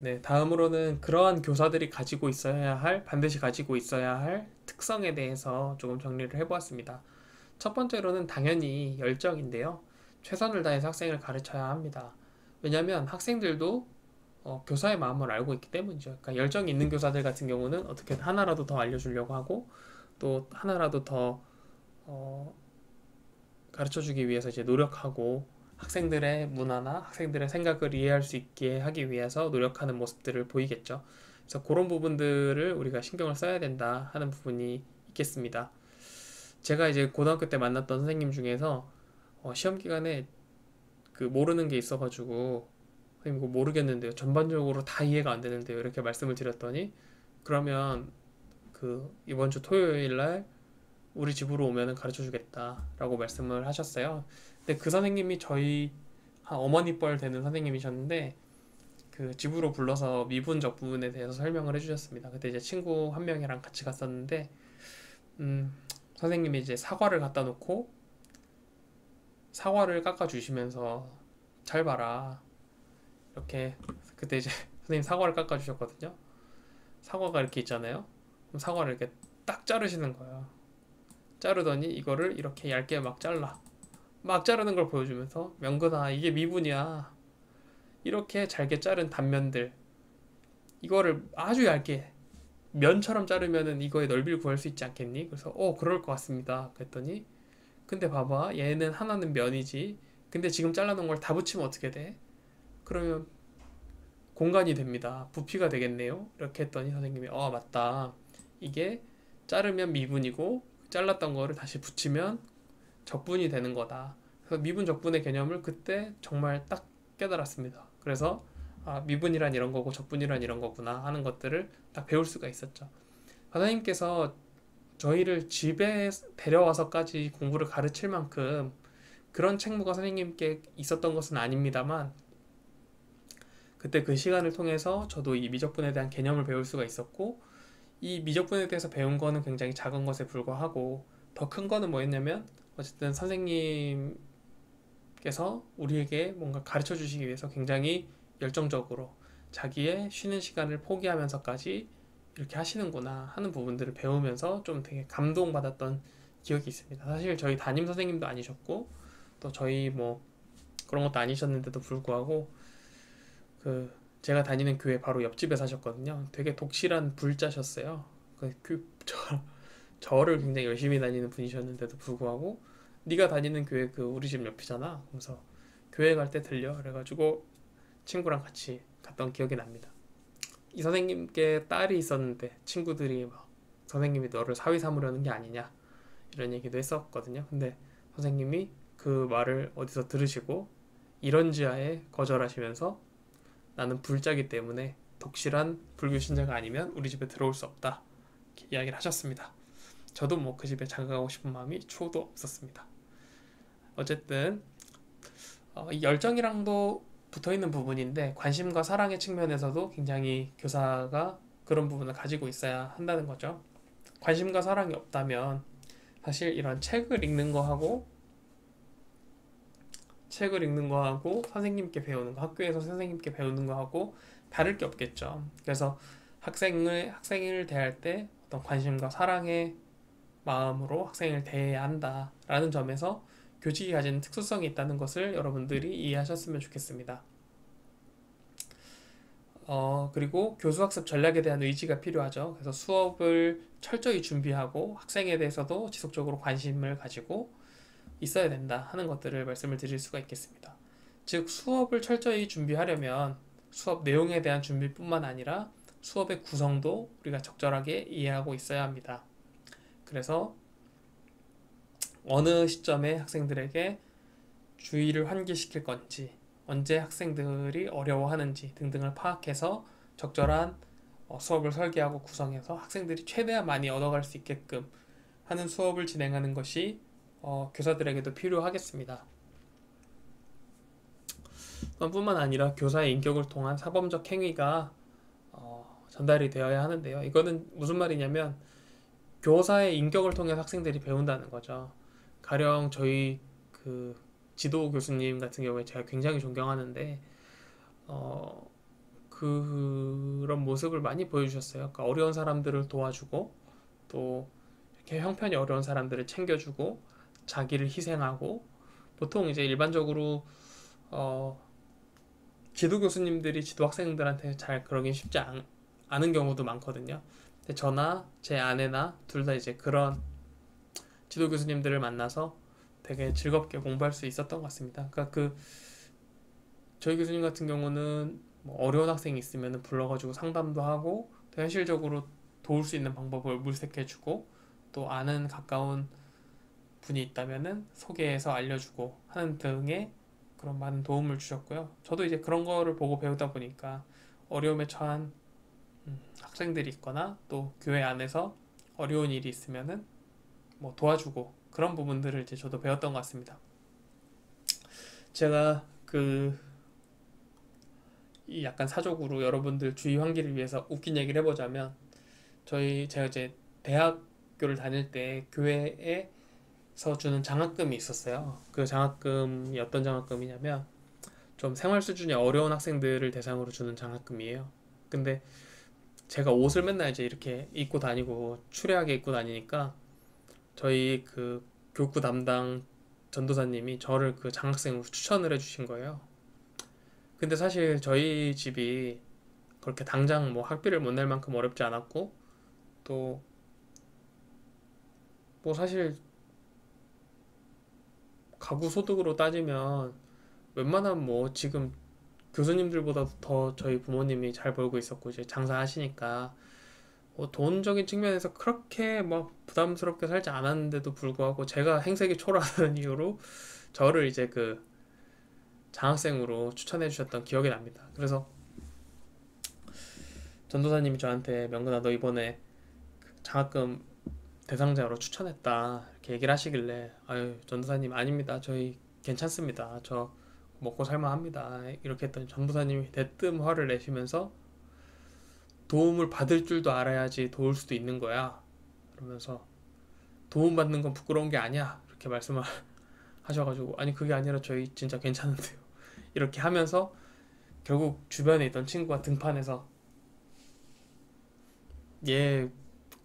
네, 다음으로는 그러한 교사들이 가지고 있어야 할, 반드시 가지고 있어야 할 특성에 대해서 조금 정리를 해보았습니다. 첫 번째로는 당연히 열정인데요. 최선을 다해서 학생을 가르쳐야 합니다. 왜냐하면 학생들도 교사의 마음을 알고 있기 때문이죠. 그러니까 열정이 있는 교사들 같은 경우는 어떻게든 하나라도 더 알려주려고 하고 또 하나라도 더 어, 가르쳐주기 위해서 이제 노력하고 학생들의 문화나 학생들의 생각을 이해할 수 있게 하기 위해서 노력하는 모습들을 보이겠죠. 그래서 그런 부분들을 우리가 신경을 써야 된다 하는 부분이 있겠습니다. 제가 이제 고등학교 때 만났던 선생님 중에서 시험 기간에 그 모르는 게 있어가지고 선생님 이거 모르겠는데요. 전반적으로 다 이해가 안 되는데요. 이렇게 말씀을 드렸더니 그러면 그 이번 주 토요일 날 우리 집으로 오면은 가르쳐 주겠다라고 말씀을 하셨어요. 근데 그 선생님이 저희 한 어머니 뻘 되는 선생님이셨는데 그 집으로 불러서 미분적 부분에 대해서 설명을 해주셨습니다. 그때 이제 친구 한 명이랑 같이 갔었는데 음, 선생님이 이제 사과를 갖다 놓고 사과를 깎아 주시면서 잘 봐라 이렇게 그때 이제 선생님 사과를 깎아 주셨거든요. 사과가 이렇게 있잖아요. 그럼 사과를 이렇게 딱 자르시는 거예요. 자르더니 이거를 이렇게 얇게 막 잘라. 막 자르는 걸 보여주면서 명근아 이게 미분이야. 이렇게 잘게 자른 단면들 이거를 아주 얇게 면처럼 자르면은 이거의 넓이를 구할 수 있지 않겠니? 그래서 그럴 것 같습니다. 그랬더니 근데 봐봐 얘는 하나는 면이지. 근데 지금 잘라놓은 걸 다 붙이면 어떻게 돼? 그러면 공간이 됩니다. 부피가 되겠네요. 이렇게 했더니 선생님이 맞다. 이게 자르면 미분이고 잘랐던 거를 다시 붙이면 적분이 되는 거다. 그래서 미분 적분의 개념을 그때 정말 딱 깨달았습니다. 그래서 미분이란 이런 거고 적분이란 이런 거구나 하는 것들을 딱 배울 수가 있었죠. 선생님께서 저희를 집에 데려와서까지 공부를 가르칠 만큼 그런 책무가 선생님께 있었던 것은 아닙니다만 그때 그 시간을 통해서 저도 이 미적분에 대한 개념을 배울 수가 있었고 이 미적분에 대해서 배운 거는 굉장히 작은 것에 불과하고 더 큰 거는 뭐였냐면 어쨌든 선생님께서 우리에게 뭔가 가르쳐 주시기 위해서 굉장히 열정적으로 자기의 쉬는 시간을 포기하면서까지 이렇게 하시는구나 하는 부분들을 배우면서 좀 되게 감동받았던 기억이 있습니다. 사실 저희 담임 선생님도 아니셨고 또 저희 뭐 그런 것도 아니셨는데도 불구하고 그 제가 다니는 교회 바로 옆집에 사셨거든요. 되게 독실한 불자셨어요. 저를 굉장히 열심히 다니는 분이셨는데도 불구하고 네가 다니는 교회 그 우리 집 옆이잖아. 그래서 교회 갈 때 들려. 그래가지고 친구랑 같이 갔던 기억이 납니다. 이 선생님께 딸이 있었는데 친구들이 막 선생님이 너를 사위 삼으려는 게 아니냐 이런 얘기도 했었거든요. 근데 선생님이 그 말을 어디서 들으시고 이런지하에 거절하시면서 나는 불자기 때문에 독실한 불교 신자가 아니면 우리 집에 들어올 수 없다 이렇게 이야기를 하셨습니다. 저도 뭐 그 집에 자가가고 싶은 마음이 추호도 없었습니다. 어쨌든 이 열정이랑도 붙어있는 부분인데 관심과 사랑의 측면에서도 굉장히 교사가 그런 부분을 가지고 있어야 한다는 거죠. 관심과 사랑이 없다면 사실 이런 책을 읽는 거하고 선생님께 배우는 거, 학교에서 선생님께 배우는 거하고 다를 게 없겠죠. 그래서 학생을 대할 때 어떤 관심과 사랑의 마음으로 학생을 대해야 한다라는 점에서 교직이 가지는 특수성이 있다는 것을 여러분들이 이해하셨으면 좋겠습니다. 그리고 교수학습 전략에 대한 의지가 필요하죠. 그래서 수업을 철저히 준비하고 학생에 대해서도 지속적으로 관심을 가지고 있어야 된다 하는 것들을 말씀을 드릴 수가 있겠습니다. 즉, 수업을 철저히 준비하려면 수업 내용에 대한 준비뿐만 아니라 수업의 구성도 우리가 적절하게 이해하고 있어야 합니다. 그래서 어느 시점에 학생들에게 주의를 환기시킬 건지, 언제 학생들이 어려워하는지 등등을 파악해서 적절한 수업을 설계하고 구성해서 학생들이 최대한 많이 얻어갈 수 있게끔 하는 수업을 진행하는 것이 교사들에게도 필요하겠습니다. 뿐만 아니라 교사의 인격을 통한 사범적 행위가 전달이 되어야 하는데요. 이거는 무슨 말이냐면 교사의 인격을 통해 학생들이 배운다는 거죠. 가령 저희 지도 교수님 같은 경우에 제가 굉장히 존경하는데 어, 그런 모습을 많이 보여주셨어요. 그러니까 어려운 사람들을 도와주고 또 이렇게 형편이 어려운 사람들을 챙겨주고 자기를 희생하고 보통 이제 일반적으로 어, 지도 교수님들이 지도 학생들한테 잘 그러긴 쉽지 않은 경우도 많거든요. 근데 저나 제 아내나 둘 다 이제 그런 지도 교수님들을 만나서 되게 즐겁게 공부할 수 있었던 것 같습니다. 그러니까 저희 교수님 같은 경우는 뭐 어려운 학생이 있으면 불러가지고 상담도 하고 또 현실적으로 도울 수 있는 방법을 물색해주고 또 아는 가까운 분이 있다면은 소개해서 알려주고 하는 등의 그런 많은 도움을 주셨고요. 저도 이제 그런 거를 보고 배우다 보니까 어려움에 처한 학생들이 있거나 또 교회 안에서 어려운 일이 있으면은 뭐 도와주고 그런 부분들을 이제 저도 배웠던 것 같습니다. 제가 이 약간 사족으로 여러분들 주의 환기를 위해서 웃긴 얘기를 해보자면 제가 이제 대학교를 다닐 때 교회에서 주는 장학금이 있었어요. 그 장학금이 어떤 장학금이냐면 좀 생활 수준이 어려운 학생들을 대상으로 주는 장학금이에요. 근데 제가 옷을 맨날 이제 이렇게 입고 다니고 추레하게 입고 다니니까 저희 그 교육부 담당 전도사님이 저를 그 장학생으로 추천을 해주신 거예요. 근데 사실 저희 집이 그렇게 당장 뭐 학비를 못 낼 만큼 어렵지 않았고 또 뭐 사실 가구 소득으로 따지면 웬만하면 뭐 지금 교수님들보다 더 저희 부모님이 잘 벌고 있었고 이제 장사하시니까 뭐 돈적인 측면에서 그렇게 막 부담스럽게 살지 않았는데도 불구하고 제가 행색이 초라하는 이유로 저를 이제 그 장학생으로 추천해 주셨던 기억이 납니다. 그래서 전도사님이 저한테 명근아 너 이번에 장학금 대상자로 추천했다 이렇게 얘기를 하시길래 아유 전도사님 아닙니다 저희 괜찮습니다 저 먹고 살만합니다 이렇게 했더니 전도사님이 대뜸 화를 내시면서 도움을 받을 줄도 알아야지 도울 수도 있는 거야 그러면서 도움받는 건 부끄러운 게 아니야 이렇게 말씀을 하셔가지고 아니 그게 아니라 저희 진짜 괜찮은데요 이렇게 하면서 결국 주변에 있던 친구가 등판해서 얘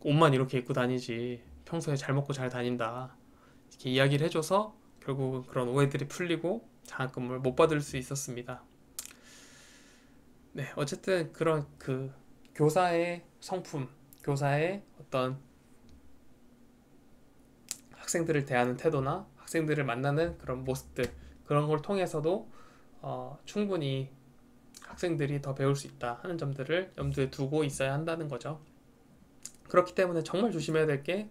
옷만 이렇게 입고 다니지 평소에 잘 먹고 잘 다닌다 이렇게 이야기를 해줘서 결국은 그런 오해들이 풀리고 장학금을 못 받을 수 있었습니다. 네, 어쨌든 그런 교사의 성품, 교사의 어떤 학생들을 대하는 태도나 학생들을 만나는 그런 모습들 그런 걸 통해서도 충분히 학생들이 더 배울 수 있다 하는 점들을 염두에 두고 있어야 한다는 거죠. 그렇기 때문에 정말 조심해야 될 게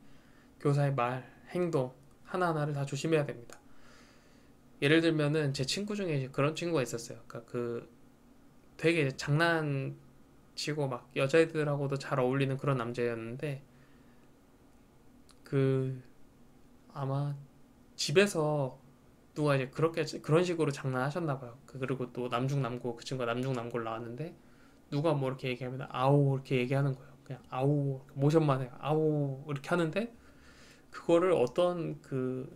교사의 말, 행동 하나하나를 다 조심해야 됩니다. 예를 들면은 제 친구 중에 그런 친구가 있었어요. 그러니까 되게 장난치고 막 여자애들하고도 잘 어울리는 그런 남자였는데 그 아마 집에서 누가 이제 그런 식으로 장난하셨나 봐요. 그리고 또 남중남고 그 친구가 남중남고를 나왔는데 누가 뭐 이렇게 얘기하면 아우 이렇게 얘기하는 거예요. 그냥 아우 모션만 해요. 아우 이렇게 하는데 그거를 어떤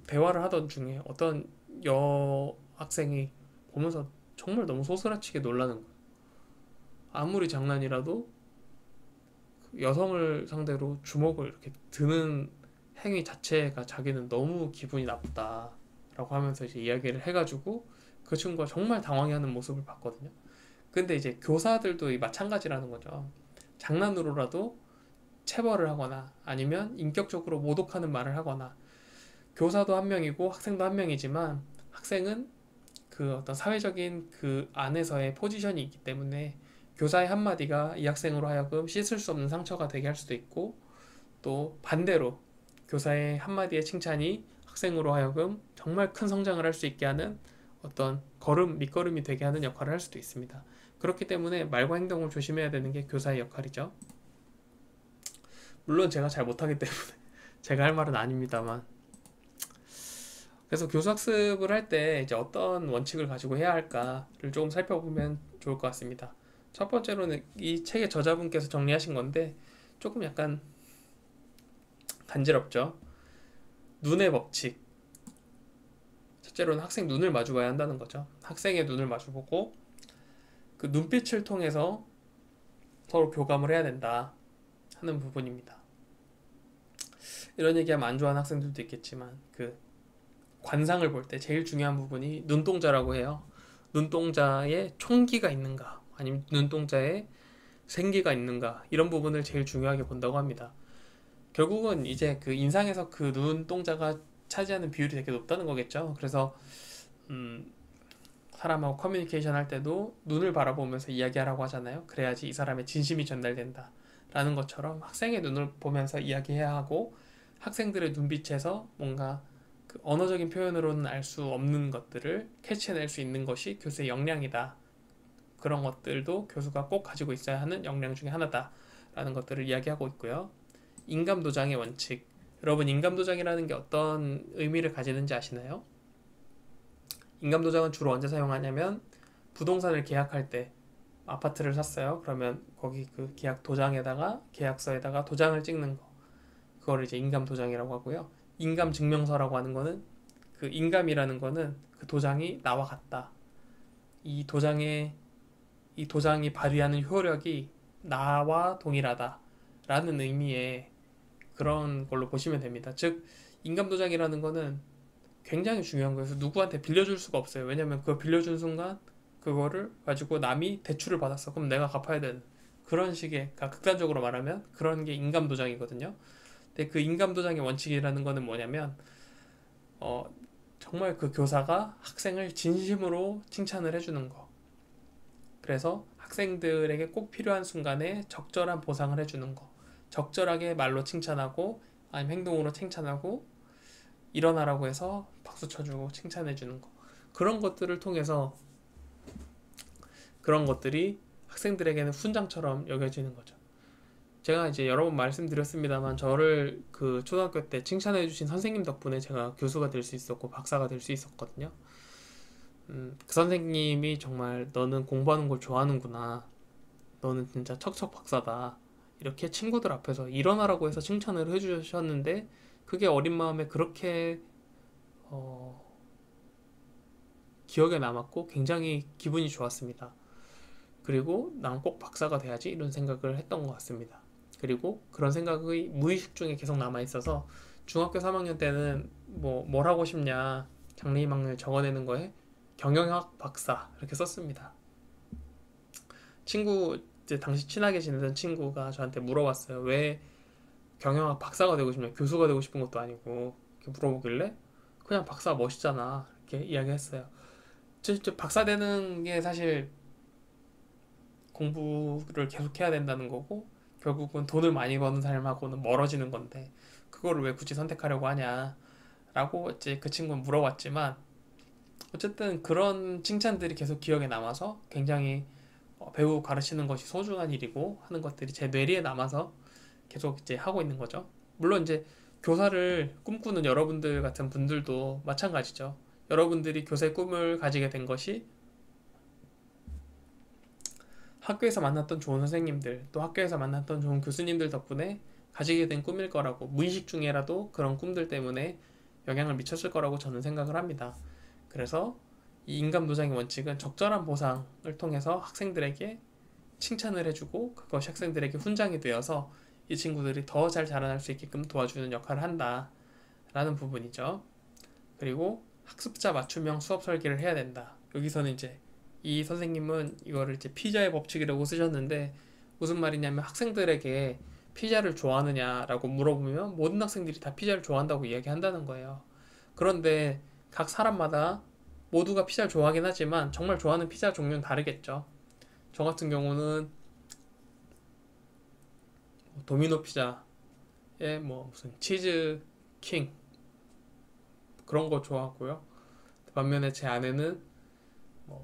대화를 하던 중에 어떤 여학생이 보면서 정말 너무 소스라치게 놀라는 거예요. 아무리 장난이라도 여성을 상대로 주먹을 이렇게 드는 행위 자체가 자기는 너무 기분이 나쁘다라고 하면서 이제 이야기를 해가지고 그 친구가 정말 당황해하는 모습을 봤거든요. 근데 이제 교사들도 마찬가지라는 거죠. 장난으로라도 체벌을 하거나 아니면 인격적으로 모독하는 말을 하거나 교사도 한 명이고 학생도 한 명이지만 학생은 그 어떤 사회적인 그 안에서의 포지션이 있기 때문에 교사의 한마디가 이 학생으로 하여금 씻을 수 없는 상처가 되게 할 수도 있고 또 반대로 교사의 한마디의 칭찬이 학생으로 하여금 정말 큰 성장을 할 수 있게 하는 어떤 밑거름이 되게 하는 역할을 할 수도 있습니다. 그렇기 때문에 말과 행동을 조심해야 되는 게 교사의 역할이죠. 물론 제가 잘 못하기 때문에 제가 할 말은 아닙니다만 그래서 교수학습을 할 때 이제 어떤 원칙을 가지고 해야 할까를 조금 살펴보면 좋을 것 같습니다. 첫 번째로는 이 책의 저자분께서 정리하신 건데 조금 약간 간지럽죠. 눈의 법칙. 첫째로는 학생 눈을 마주봐야 한다는 거죠. 학생의 눈을 마주보고 그 눈빛을 통해서 서로 교감을 해야 된다 하는 부분입니다. 이런 얘기하면 안 좋아하는 학생들도 있겠지만 그 관상을 볼 때 제일 중요한 부분이 눈동자라고 해요. 눈동자에 총기가 있는가 아니면 눈동자에 생기가 있는가 이런 부분을 제일 중요하게 본다고 합니다. 결국은 이제 그 인상에서 그 눈동자가 차지하는 비율이 되게 높다는 거겠죠. 그래서 사람하고 커뮤니케이션 할 때도 눈을 바라보면서 이야기하라고 하잖아요. 그래야지 이 사람의 진심이 전달된다 라는 것처럼 학생의 눈을 보면서 이야기해야 하고 학생들의 눈빛에서 뭔가 그 언어적인 표현으로는 알 수 없는 것들을 캐치해낼 수 있는 것이 교수의 역량이다. 그런 것들도 교수가 꼭 가지고 있어야 하는 역량 중에 하나다 라는 것들을 이야기하고 있고요. 인감도장의 원칙. 여러분 인감도장이라는 게 어떤 의미를 가지는지 아시나요? 인감도장은 주로 언제 사용하냐면 부동산을 계약할 때 아파트를 샀어요. 그러면 거기 그 계약 도장에다가 계약서에다가 도장을 찍는 거. 그거를 이제 인감도장이라고 하고요. 인감증명서라고 하는 거는 그 인감이라는 거는 그 도장이 나와 같다. 이 도장이 발휘하는 효력이 나와 동일하다 라는 의미의 그런 걸로 보시면 됩니다. 즉 인감도장이라는 거는 굉장히 중요한 거여서 누구한테 빌려줄 수가 없어요. 왜냐면 그걸 빌려준 순간 그거를 가지고 남이 대출을 받았어. 그럼 내가 갚아야 되는 그런 식의, 그러니까 극단적으로 말하면 그런 게 인감도장이거든요. 근데 그 인감도장의 원칙이라는 거는 뭐냐면 정말 그 교사가 학생을 진심으로 칭찬을 해주는 거. 그래서 학생들에게 꼭 필요한 순간에 적절한 보상을 해주는 거. 적절하게 말로 칭찬하고 아니면 행동으로 칭찬하고 일어나라고 해서 박수 쳐주고 칭찬해주는 거. 그런 것들을 통해서 그런 것들이 학생들에게는 훈장처럼 여겨지는 거죠. 제가 이제 여러 번 말씀드렸습니다만 저를 그 초등학교 때 칭찬해주신 선생님 덕분에 제가 교수가 될 수 있었고 박사가 될 수 있었거든요. 그 선생님이 정말 너는 공부하는 걸 좋아하는구나. 너는 진짜 척척 박사다. 이렇게 친구들 앞에서 일어나라고 해서 칭찬을 해주셨는데 그게 어린 마음에 그렇게 기억에 남았고 굉장히 기분이 좋았습니다. 그리고 난 꼭 박사가 돼야지 이런 생각을 했던 것 같습니다. 그리고 그런 생각이 무의식 중에 계속 남아있어서 중학교 3학년 때는 뭘 하고 싶냐 장래희망을 적어내는 거에 경영학 박사 이렇게 썼습니다. 이제 당시 친하게 지내던 친구가 저한테 물어봤어요. 왜 경영학 박사가 되고 싶냐, 교수가 되고 싶은 것도 아니고 이렇게 물어보길래 그냥 박사 멋있잖아 이렇게 이야기했어요. 진짜 박사 되는 게 사실 공부를 계속 해야 된다는 거고 결국은 돈을 많이 버는 삶하고는 멀어지는 건데 그거를 왜 굳이 선택하려고 하냐 라고 이제 그 친구는 물어봤지만 어쨌든 그런 칭찬들이 계속 기억에 남아서 굉장히 배우고 가르치는 것이 소중한 일이고 하는 것들이 제 뇌리에 남아서 계속 이제 하고 있는 거죠. 물론 이제 교사를 꿈꾸는 여러분들 같은 분들도 마찬가지죠. 여러분들이 교사의 꿈을 가지게 된 것이 학교에서 만났던 좋은 선생님들, 또 학교에서 만났던 좋은 교수님들 덕분에 가지게 된 꿈일 거라고, 무의식 중에라도 그런 꿈들 때문에 영향을 미쳤을 거라고 저는 생각을 합니다. 그래서 이 인감도장의 원칙은 적절한 보상을 통해서 학생들에게 칭찬을 해주고 그것이 학생들에게 훈장이 되어서 이 친구들이 더 잘 자라날 수 있게끔 도와주는 역할을 한다 라는 부분이죠. 그리고 학습자 맞춤형 수업 설계를 해야 된다. 여기서는 이제 이 선생님은 이거를 이제 피자의 법칙이라고 쓰셨는데 무슨 말이냐면 학생들에게 피자를 좋아하느냐라고 물어보면 모든 학생들이 다 피자를 좋아한다고 이야기한다는 거예요. 그런데 각 사람마다 모두가 피자를 좋아하긴 하지만 정말 좋아하는 피자 종류는 다르겠죠. 저 같은 경우는 도미노 피자에 무슨 치즈 킹 그런 거 좋아하고요. 반면에 제 아내는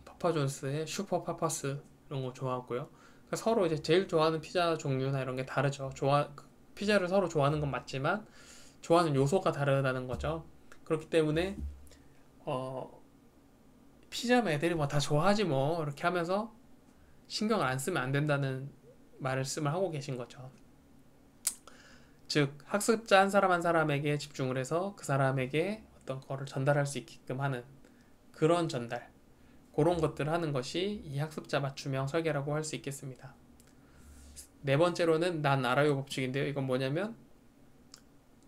파파존스의 슈퍼 파파스 이런 거 좋아하고요. 그러니까 서로 이제 제일 좋아하는 피자 종류나 이런 게 다르죠. 피자를 서로 좋아하는 건 맞지만 좋아하는 요소가 다르다는 거죠. 그렇기 때문에 피자면 애들이 다 좋아하지 이렇게 하면서 신경을 안 쓰면 안 된다는 말씀을 하고 계신 거죠. 즉 학습자 한 사람 한 사람에게 집중을 해서 그 사람에게 어떤 거를 전달할 수 있게끔 하는 그런 전달, 그런 것들을 하는 것이 이 학습자 맞춤형 설계라고 할 수 있겠습니다. 네 번째로는 난 알아요 법칙인데요. 이건 뭐냐면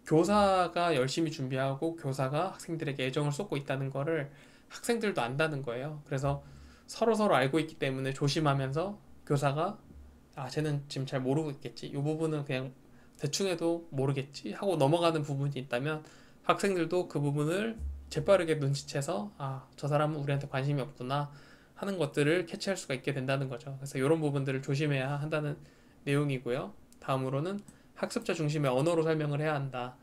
교사가 열심히 준비하고 교사가 학생들에게 애정을 쏟고 있다는 거를 학생들도 안다는 거예요. 그래서 서로 알고 있기 때문에 조심하면서 교사가 쟤는 지금 잘 모르고 있겠지. 이 부분은 그냥 대충 해도 모르겠지 하고 넘어가는 부분이 있다면 학생들도 그 부분을 재빠르게 눈치채서 저 사람은 우리한테 관심이 없구나 하는 것들을 캐치할 수가 있게 된다는 거죠. 그래서 이런 부분들을 조심해야 한다는 내용이고요. 다음으로는 학습자 중심의 언어로 설명을 해야 한다.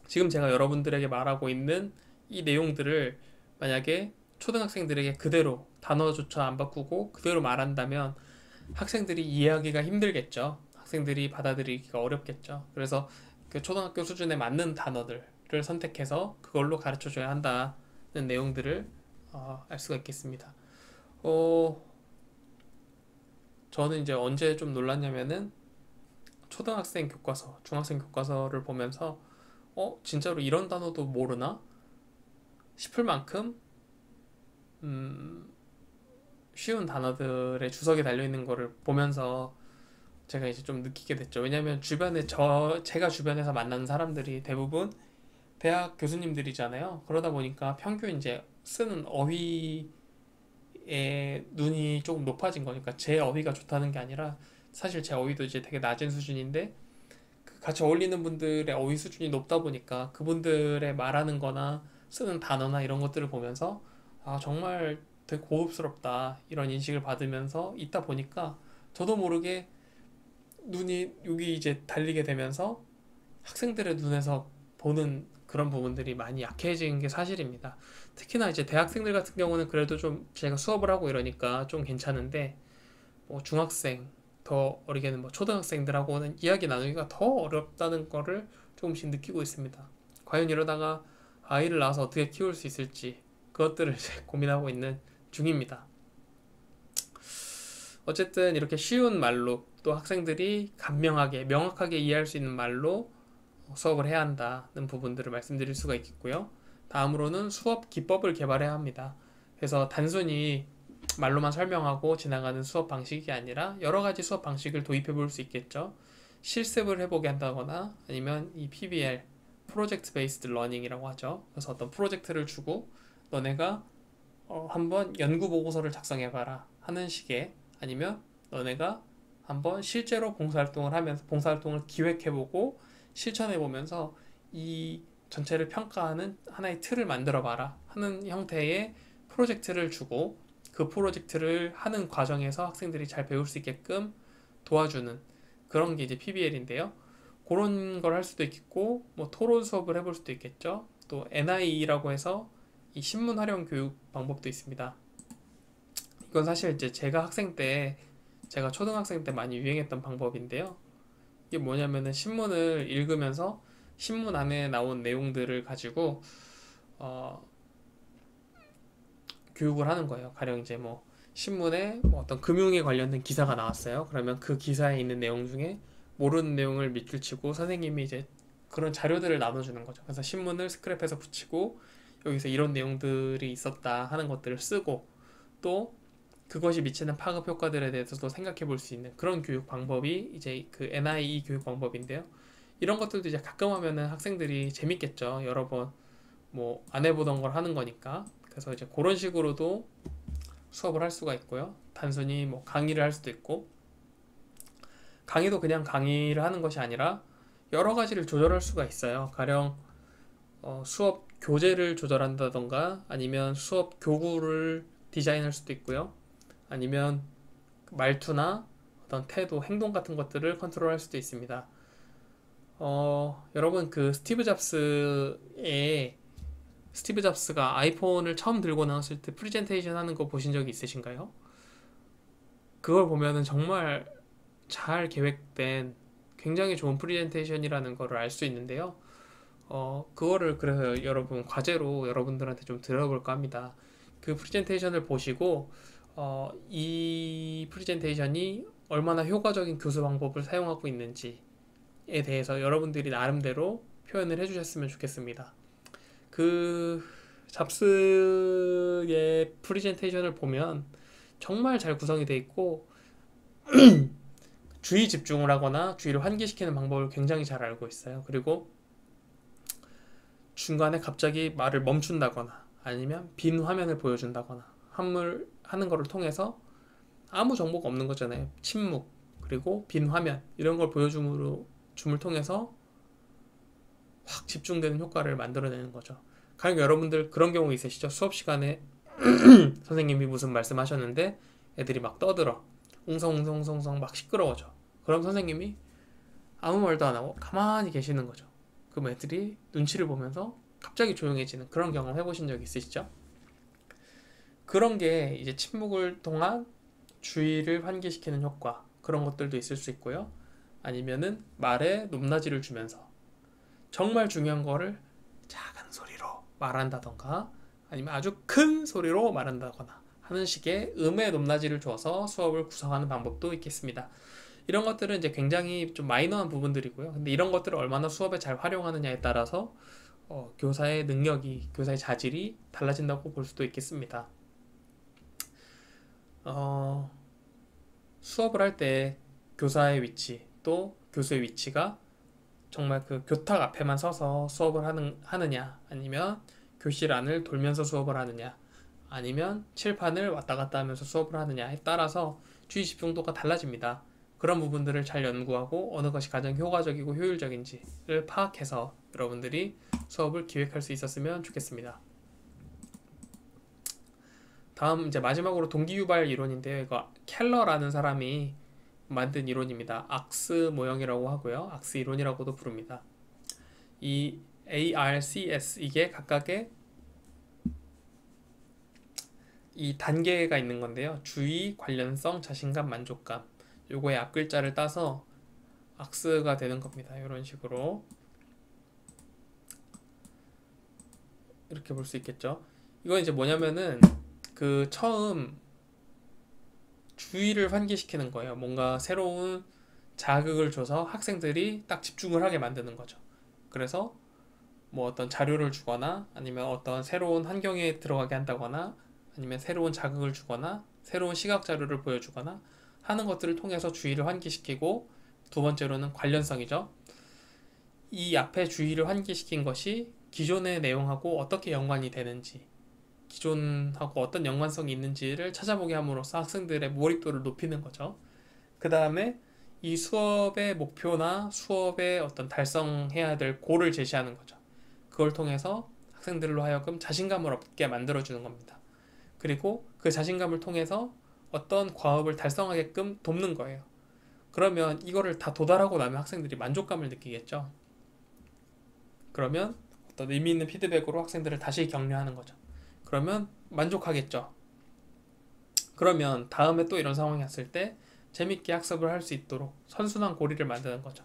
지금 제가 여러분들에게 말하고 있는 이 내용들을 만약에 초등학생들에게 그대로 단어조차 안 바꾸고 그대로 말한다면 학생들이 이해하기가 힘들겠죠. 학생들이 받아들이기가 어렵겠죠. 그래서 그 초등학교 수준에 맞는 단어들을 선택해서 그걸로 가르쳐 줘야 한다는 내용들을 알 수가 있겠습니다. 저는 이제 언제 좀 놀랐냐면은 초등학생 교과서, 중학생 교과서를 보면서 진짜로 이런 단어도 모르나? 싶을 만큼 쉬운 단어들의 주석이 달려있는 거를 보면서 제가 이제 좀 느끼게 됐죠. 왜냐면 주변에 제가 주변에서 만나는 사람들이 대부분 대학 교수님들이잖아요. 그러다 보니까 평균 이제 쓰는 어휘에 눈이 조금 높아진 거니까 제 어휘가 좋다는 게 아니라 사실 제 어휘도 이제 되게 낮은 수준인데 그 같이 어울리는 분들의 어휘 수준이 높다 보니까 그분들의 말하는 거나 쓰는 단어나 이런 것들을 보면서 정말 되게 고급스럽다 이런 인식을 받으면서 있다 보니까 저도 모르게 눈이 여기 이제 달리게 되면서 학생들의 눈에서 보는 그런 부분들이 많이 약해진 게 사실입니다. 특히나 이제 대학생들 같은 경우는 그래도 좀 제가 수업을 하고 이러니까 좀 괜찮은데 뭐 중학생 더 어리게는 뭐 초등학생들하고는 이야기 나누기가 더 어렵다는 거를 조금씩 느끼고 있습니다. 과연 이러다가 아이를 낳아서 어떻게 키울 수 있을지 그것들을 이제 고민하고 있는 중입니다. 어쨌든 이렇게 쉬운 말로 또 학생들이 간명하게 명확하게 이해할 수 있는 말로 수업을 해야 한다는 부분들을 말씀드릴 수가 있겠고요. 다음으로는 수업 기법을 개발해야 합니다. 그래서 단순히 말로만 설명하고 지나가는 수업 방식이 아니라 여러 가지 수업 방식을 도입해 볼 수 있겠죠. 실습을 해보게 한다거나 아니면 이 PBL, 프로젝트 베이스드 러닝이라고 하죠. 그래서 어떤 프로젝트를 주고 너네가 한번 연구 보고서를 작성해봐라 하는 식의 아니면 너네가 한번 실제로 봉사활동을 하면서 봉사활동을 기획해보고 실천해보면서 이 전체를 평가하는 하나의 틀을 만들어봐라 하는 형태의 프로젝트를 주고 그 프로젝트를 하는 과정에서 학생들이 잘 배울 수 있게끔 도와주는 그런 게 이제 PBL인데요. 그런 걸 할 수도 있겠고 뭐 토론 수업을 해볼 수도 있겠죠. 또 NIE라고 해서 이 신문 활용 교육 방법도 있습니다. 이건 사실 이제 제가 초등학생 때 많이 유행했던 방법인데요. 이게 뭐냐면은 신문을 읽으면서 신문 안에 나온 내용들을 가지고 교육을 하는 거예요. 가령 이제 뭐 신문에 뭐 어떤 금융에 관련된 기사가 나왔어요. 그러면 그 기사에 있는 내용 중에 모르는 내용을 밑줄 치고 선생님이 이제 그런 자료들을 나눠주는 거죠. 그래서 신문을 스크랩해서 붙이고 여기서 이런 내용들이 있었다 하는 것들을 쓰고 또 그것이 미치는 파급 효과들에 대해서도 생각해 볼 수 있는 그런 교육 방법이 이제 그 NIE 교육 방법인데요. 이런 것들도 이제 가끔 하면은 학생들이 재밌겠죠. 여러 번 뭐 안 해보던 걸 하는 거니까. 그래서 이제 그런 식으로도 수업을 할 수가 있고요. 단순히 뭐 강의를 할 수도 있고 강의도 그냥 강의를 하는 것이 아니라 여러 가지를 조절할 수가 있어요. 가령 수업 교재를 조절한다던가 아니면 수업 교구를 디자인할 수도 있고요. 아니면 말투나 어떤 태도, 행동 같은 것들을 컨트롤할 수도 있습니다. 여러분 그 스티브 잡스가 아이폰을 처음 들고 나왔을 때 프레젠테이션 하는 거 보신 적이 있으신가요? 그걸 보면은 정말 잘 계획된 굉장히 좋은 프레젠테이션이라는 거를 알 수 있는데요. 그거를 그래서 여러분 과제로 여러분들한테 좀 들어볼까 합니다. 그 프레젠테이션을 보시고 이 프레젠테이션이 얼마나 효과적인 교수 방법을 사용하고 있는지에 대해서 여러분들이 나름대로 표현을 해주셨으면 좋겠습니다. 그 잡스의 프레젠테이션을 보면 정말 잘 구성이 되어 있고 주의 집중을 하거나 주의를 환기시키는 방법을 굉장히 잘 알고 있어요. 그리고 중간에 갑자기 말을 멈춘다거나 아니면 빈 화면을 보여준다거나 하는 거를 통해서 아무 정보가 없는 거잖아요. 침묵 그리고 빈 화면 이런 걸 줌을 통해서 확 집중되는 효과를 만들어내는 거죠. 가령 여러분들 그런 경우 있으시죠? 수업 시간에 선생님이 무슨 말씀하셨는데 애들이 막 떠들어 웅성웅성웅성 막 시끄러워져. 그럼 선생님이 아무 말도 안 하고 가만히 계시는 거죠. 그럼 애들이 눈치를 보면서 갑자기 조용해지는 그런 경험 해보신 적 있으시죠? 그런 게 이제 침묵을 통한 주의를 환기시키는 효과 그런 것들도 있을 수 있고요. 아니면은 말에 높낮이를 주면서 정말 중요한 거를 작은 소리로 말한다던가 아니면 아주 큰 소리로 말한다거나 하는 식의 음의 높낮이를 줘서 수업을 구성하는 방법도 있겠습니다. 이런 것들은 이제 굉장히 좀 마이너한 부분들이고요. 근데 이런 것들을 얼마나 수업에 잘 활용하느냐에 따라서 교사의 능력이, 교사의 자질이 달라진다고 볼 수도 있겠습니다. 수업을 할 때 교사의 위치 또 교수의 위치가 정말 그 교탁 앞에만 서서 수업을 하느냐 아니면 교실 안을 돌면서 수업을 하느냐 아니면 칠판을 왔다 갔다 하면서 수업을 하느냐에 따라서 주의 집중도가 달라집니다. 그런 부분들을 잘 연구하고 어느 것이 가장 효과적이고 효율적인지를 파악해서 여러분들이 수업을 기획할 수 있었으면 좋겠습니다. 다음 이제 마지막으로 동기유발 이론인데요. 이거 켈러라는 사람이 만든 이론입니다. 악스 모형이라고 하고요. 악스 이론이라고도 부릅니다. 이 ARCS 이게 각각의 이 단계가 있는 건데요. 주의, 관련성, 자신감, 만족감 요거의 앞글자를 따서 악스가 되는 겁니다. 이런 식으로 이렇게 볼 수 있겠죠. 이건 이제 뭐냐면은 그 처음 주의를 환기시키는 거예요. 뭔가 새로운 자극을 줘서 학생들이 딱 집중을 하게 만드는 거죠. 그래서 뭐 어떤 자료를 주거나 아니면 어떤 새로운 환경에 들어가게 한다거나 아니면 새로운 자극을 주거나 새로운 시각 자료를 보여주거나 하는 것들을 통해서 주의를 환기시키고 두 번째로는 관련성이죠. 이 앞에 주의를 환기시킨 것이 기존의 내용하고 어떻게 연관이 되는지 기존하고 어떤 연관성이 있는지를 찾아보게 함으로써 학생들의 몰입도를 높이는 거죠. 그 다음에 이 수업의 목표나 수업의 어떤 달성해야 될 골을 제시하는 거죠. 그걸 통해서 학생들로 하여금 자신감을 얻게 만들어주는 겁니다. 그리고 그 자신감을 통해서 어떤 과업을 달성하게끔 돕는 거예요. 그러면 이거를 다 도달하고 나면 학생들이 만족감을 느끼겠죠. 그러면 어떤 의미 있는 피드백으로 학생들을 다시 격려하는 거죠. 그러면 만족하겠죠. 그러면 다음에 또 이런 상황이 왔을 때 재밌게 학습을 할 수 있도록 선순환 고리를 만드는 거죠.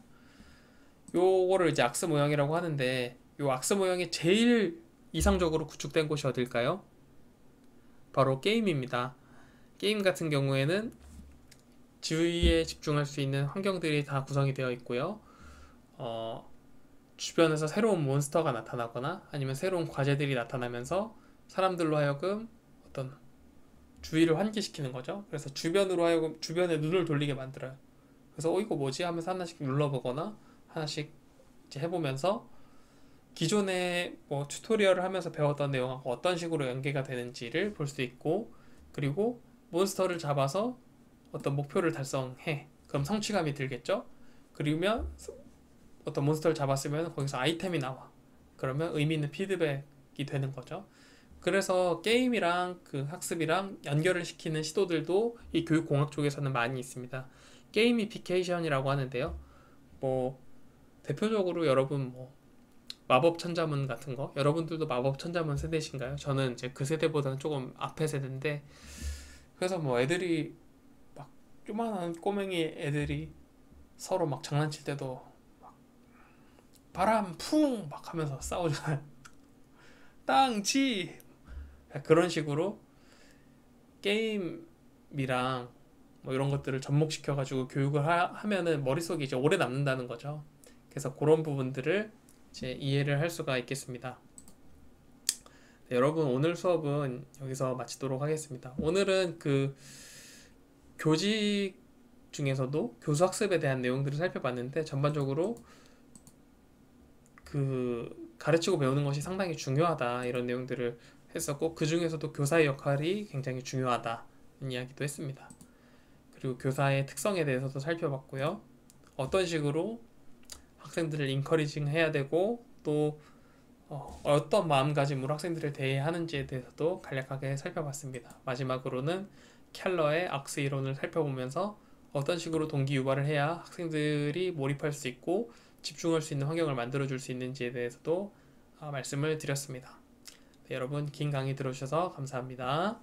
요거를 이제 악스 모형이라고 하는데 요 악스 모형이 제일 이상적으로 구축된 곳이 어딜까요? 바로 게임입니다. 게임 같은 경우에는 주의에 집중할 수 있는 환경들이 다 구성이 되어 있고요. 주변에서 새로운 몬스터가 나타나거나 아니면 새로운 과제들이 나타나면서 사람들로 하여금 어떤 주의를 환기시키는 거죠. 그래서 주변으로 하여금 주변에 눈을 돌리게 만들어요. 그래서 이거 뭐지 하면서 하나씩 눌러보거나 하나씩 이제 해보면서 기존에 뭐 튜토리얼을 하면서 배웠던 내용하고 어떤 식으로 연계가 되는지를 볼 수 있고 그리고 몬스터를 잡아서 어떤 목표를 달성해. 그럼 성취감이 들겠죠? 그러면 어떤 몬스터를 잡았으면 거기서 아이템이 나와. 그러면 의미 있는 피드백이 되는 거죠. 그래서 게임이랑 그 학습이랑 연결을 시키는 시도들도 이 교육공학 쪽에서는 많이 있습니다. 게이미피케이션이라고 하는데요. 뭐 대표적으로 여러분 뭐 마법 천자문 같은 거 여러분들도 마법 천자문 세대신가요? 저는 이제 그 세대보다는 조금 앞에 세대인데 그래서 뭐 애들이 막 요만한 꼬맹이 애들이 서로 막 장난칠 때도 막 바람 풍 막 하면서 싸우잖아요. 땅지 그런 식으로 게임이랑 뭐 이런 것들을 접목시켜 가지고 교육을 하면은 머릿속에 이제 오래 남는다는 거죠. 그래서 그런 부분들을 이제 이해를 할 수가 있겠습니다. 네, 여러분 오늘 수업은 여기서 마치도록 하겠습니다. 오늘은 그 교직 중에서도 교수 학습에 대한 내용들을 살펴봤는데 전반적으로 그 가르치고 배우는 것이 상당히 중요하다 이런 내용들을 했었고 그 중에서도 교사의 역할이 굉장히 중요하다는 이야기도 했습니다. 그리고 교사의 특성에 대해서도 살펴봤고요. 어떤 식으로 학생들을 인커리징 해야 되고 또 어떤 마음가짐으로 학생들을 대해야 하는지에 대해서도 간략하게 살펴봤습니다. 마지막으로는 켈러의 악스 이론을 살펴보면서 어떤 식으로 동기 유발을 해야 학생들이 몰입할 수 있고 집중할 수 있는 환경을 만들어줄 수 있는지에 대해서도 말씀을 드렸습니다. 네, 여러분 긴 강의 들어주셔서 감사합니다.